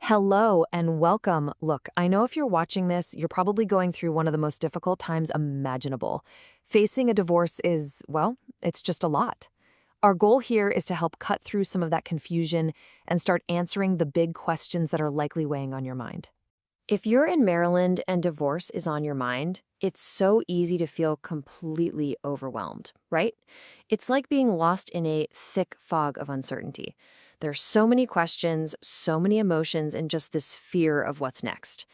Hello and welcome. Look, I know if you're watching this, you're probably going through one of the most difficult times imaginable. Facing a divorce is, well, it's just a lot. Our goal here is to help cut through some of that confusion and start answering the big questions that are likely weighing on your mind. If you're in Maryland and divorce is on your mind, it's so easy to feel completely overwhelmed, right? It's like being lost in a thick fog of uncertainty. There's so many questions, so many emotions, and just this fear of what's next.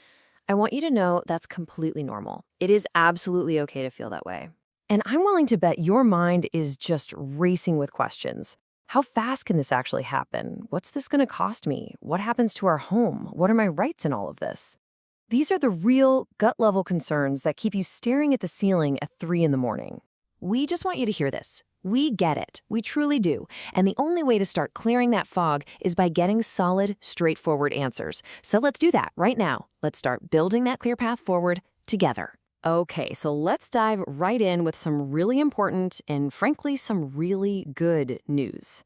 I want you to know that's completely normal. It is absolutely okay to feel that way. And I'm willing to bet your mind is just racing with questions. How fast can this actually happen? What's this going to cost me? What happens to our home? What are my rights in all of this? These are the real gut-level concerns that keep you staring at the ceiling at 3 in the morning. We just want you to hear this. We get it. We truly do. And the only way to start clearing that fog is by getting solid, straightforward answers. So let's do that right now. Let's start building that clear path forward together. Okay, so let's dive right in with some really important and, frankly, some really good news.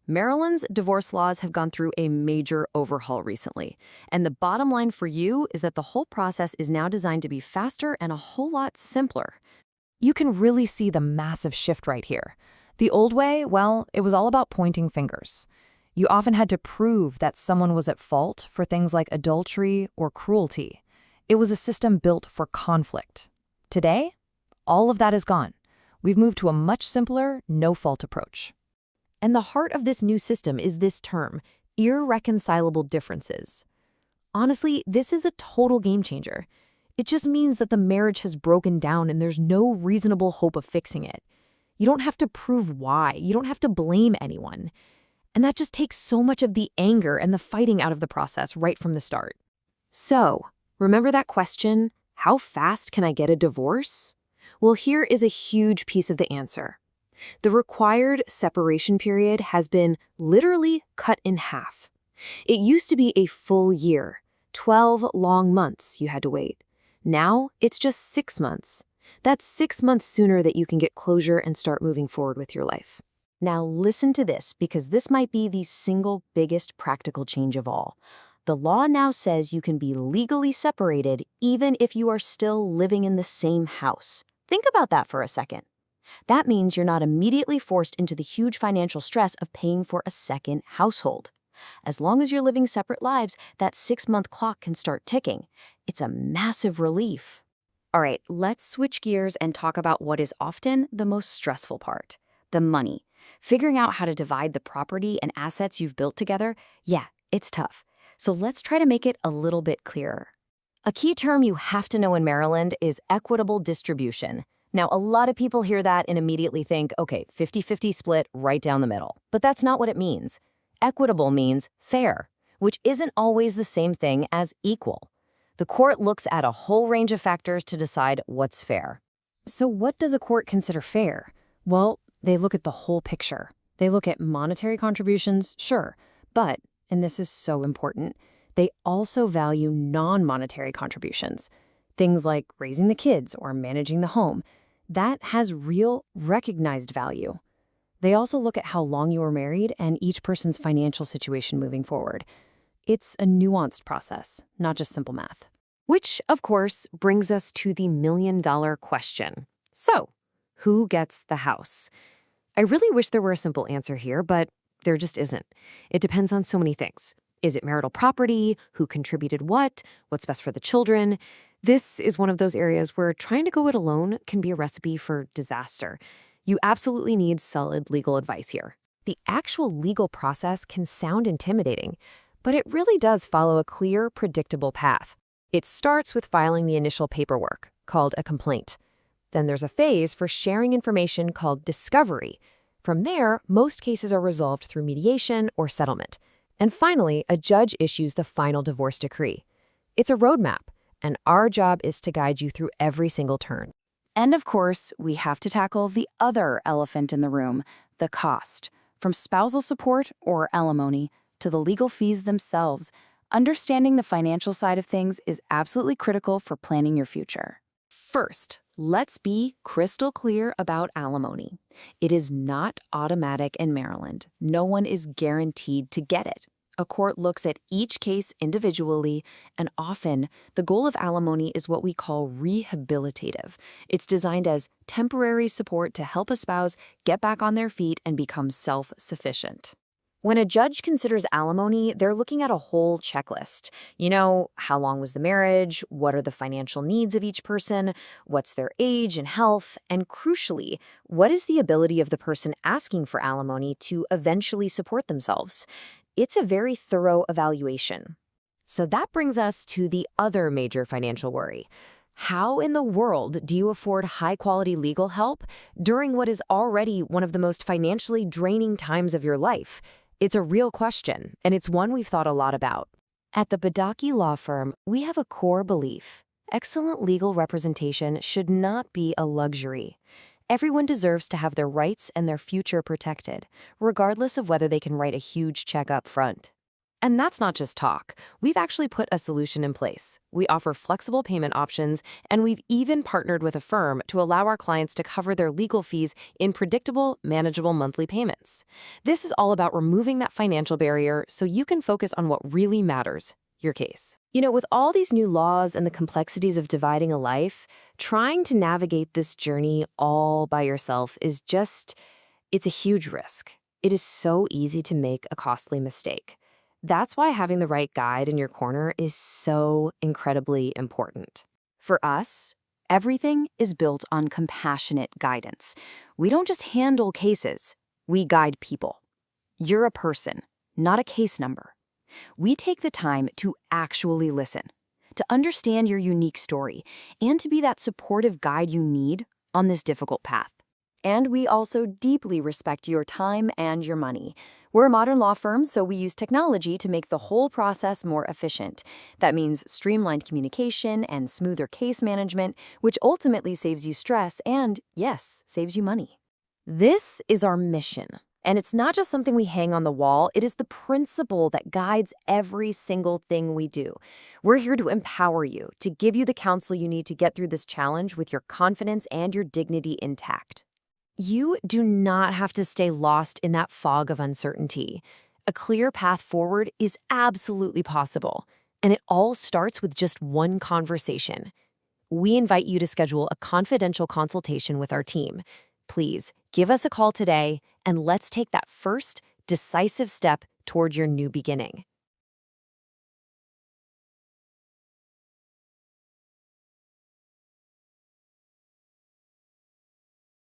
Maryland's divorce laws have gone through a major overhaul recently. And the bottom line for you is that the whole process is now designed to be faster and a whole lot simpler. You can really see the massive shift right here. The old way, well, it was all about pointing fingers. You often had to prove that someone was at fault for things like adultery or cruelty. It was a system built for conflict. Today, all of that is gone. We've moved to a much simpler, no-fault approach. And the heart of this new system is this term, irreconcilable differences. Honestly, this is a total game changer. It just means that the marriage has broken down and there's no reasonable hope of fixing it. You don't have to prove why. You don't have to blame anyone. And that just takes so much of the anger and the fighting out of the process right from the start. So, remember that question, how fast can I get a divorce? Well, here is a huge piece of the answer. The required separation period has been literally cut in half. It used to be a full year, 12 long months you had to wait. Now, it's just 6 months. That's 6 months sooner that you can get closure and start moving forward with your life. Now, listen to this, because this might be the single biggest practical change of all. The law now says you can be legally separated even if you are still living in the same house. Think about that for a second. That means you're not immediately forced into the huge financial stress of paying for a second household. As long as you're living separate lives, that 6-month clock can start ticking. It's a massive relief. All right, let's switch gears and talk about what is often the most stressful part, the money. Figuring out how to divide the property and assets you've built together, yeah, it's tough. So let's try to make it a little bit clearer. A key term you have to know in Maryland is equitable distribution. Now, a lot of people hear that and immediately think, okay, 50-50 split right down the middle. But that's not what it means. Equitable means fair, which isn't always the same thing as equal. The court looks at a whole range of factors to decide what's fair. So what does a court consider fair? Well, they look at the whole picture. They look at monetary contributions, sure, but, and this is so important, they also value non-monetary contributions. Things like raising the kids or managing the home. That has real, recognized value. They also look at how long you were married and each person's financial situation moving forward. It's a nuanced process, not just simple math. Which, of course, brings us to the million-dollar question. So, who gets the house? I really wish there were a simple answer here, but there just isn't. It depends on so many things. Is it marital property? Who contributed what? What's best for the children? This is one of those areas where trying to go it alone can be a recipe for disaster. You absolutely need solid legal advice here. The actual legal process can sound intimidating, but it really does follow a clear, predictable path. It starts with filing the initial paperwork, called a complaint. Then there's a phase for sharing information called discovery. From there, most cases are resolved through mediation or settlement. And finally, a judge issues the final divorce decree. It's a roadmap, and our job is to guide you through every single turn. And of course, we have to tackle the other elephant in the room, the cost. From spousal support or alimony to the legal fees themselves, understanding the financial side of things is absolutely critical for planning your future. First, let's be crystal clear about alimony. It is not automatic in Maryland. No one is guaranteed to get it. A court looks at each case individually, and often the goal of alimony is what we call rehabilitative. It's designed as temporary support to help a spouse get back on their feet and become self-sufficient. When a judge considers alimony, they're looking at a whole checklist. How long was the marriage? What are the financial needs of each person? What's their age and health? And crucially, what is the ability of the person asking for alimony to eventually support themselves? It's a very thorough evaluation. So that brings us to the other major financial worry. How in the world do you afford high-quality legal help during what is already one of the most financially draining times of your life? It's a real question, and it's one we've thought a lot about. At the Badaki Law Firm, we have a core belief. Excellent legal representation should not be a luxury. Everyone deserves to have their rights and their future protected, regardless of whether they can write a huge check up front. And that's not just talk. We've actually put a solution in place. We offer flexible payment options, and we've even partnered with a firm to allow our clients to cover their legal fees in predictable, manageable monthly payments. This is all about removing that financial barrier so you can focus on what really matters, your case. With all these new laws and the complexities of dividing a life, trying to navigate this journey all by yourself it's a huge risk. It is so easy to make a costly mistake. That's why having the right guide in your corner is so incredibly important. For us, everything is built on compassionate guidance. We don't just handle cases, we guide people. You're a person, not a case number. We take the time to actually listen, to understand your unique story, and to be that supportive guide you need on this difficult path. And we also deeply respect your time and your money. We're a modern law firm, so we use technology to make the whole process more efficient. That means streamlined communication and smoother case management, which ultimately saves you stress and, yes, saves you money. This is our mission. And it's not just something we hang on the wall, it is the principle that guides every single thing we do. We're here to empower you, to give you the counsel you need to get through this challenge with your confidence and your dignity intact. You do not have to stay lost in that fog of uncertainty. A clear path forward is absolutely possible, and it all starts with just one conversation. We invite you to schedule a confidential consultation with our team. Please give us a call today, and let's take that first, decisive step toward your new beginning.